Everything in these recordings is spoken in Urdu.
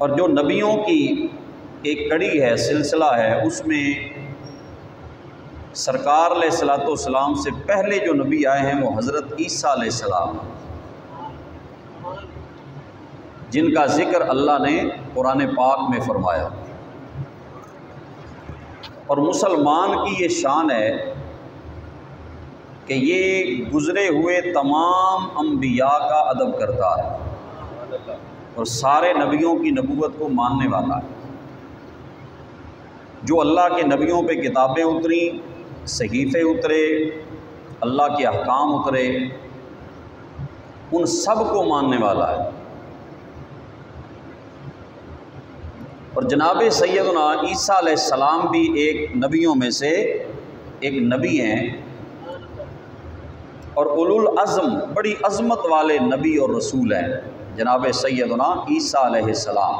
اور جو نبیوں کی ایک کڑی ہے، سلسلہ ہے، اس میں سرکار علیہ الصلوۃ والسلام سے پہلے جو نبی آئے ہیں وہ حضرت عیسیٰ علیہ السلام، جن کا ذکر اللہ نے قرآن پاک میں فرمایا۔ اور مسلمان کی یہ شان ہے کہ یہ گزرے ہوئے تمام انبیاء کا ادب کرتا ہے اور سارے نبیوں کی نبوت کو ماننے والا ہے۔ جو اللہ کے نبیوں پہ کتابیں اتری، صحیفے اترے، اللہ کے احکام اترے، ان سب کو ماننے والا ہے۔ اور جناب سیدنا عیسیٰ علیہ السلام بھی ایک نبیوں میں سے ایک نبی ہیں، اور اولو العزم بڑی عظمت والے نبی اور رسول ہیں جناب سیدنا عیسیٰ علیہ السلام،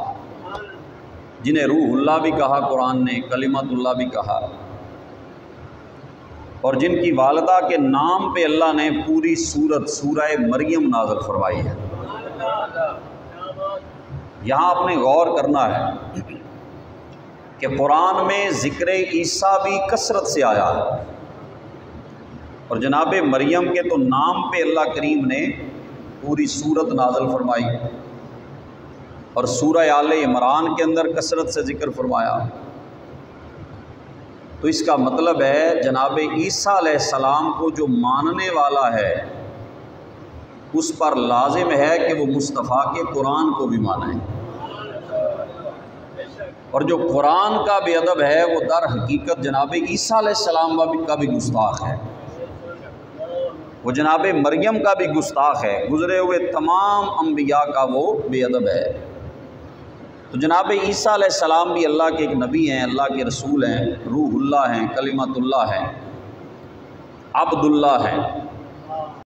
جنہیں روح اللہ بھی کہا قرآن نے، کلمت اللہ بھی کہا، اور جن کی والدہ کے نام پہ اللہ نے پوری سورہ مریم نازل فرمائی ہے۔ یہاں آپ نے غور کرنا ہے کہ قرآن میں ذکر عیسیٰ بھی کثرت سے آیا ہے، اور جناب مریم کے تو نام پہ اللہ کریم نے پوری سورت نازل فرمائی، اور سورہ آل عمران کے اندر کثرت سے ذکر فرمایا۔ تو اس کا مطلب ہے جناب عیسیٰ علیہ السلام کو جو ماننے والا ہے اس پر لازم ہے کہ وہ مصطفیٰ کے قرآن کو بھی مانے، اور جو قرآن کا بے ادب ہے وہ در حقیقت جناب عیسیٰ علیہ السلام کا بھی گستاخ ہے، وہ جناب مریم کا بھی گستاخ ہے، گزرے ہوئے تمام انبیاء کا وہ بے ادب ہے۔ تو جناب عیسیٰ علیہ السلام بھی اللہ کے ایک نبی ہیں، اللہ کے رسول ہیں، روح اللہ ہیں، کلمت اللہ ہیں، عبد اللہ ہیں۔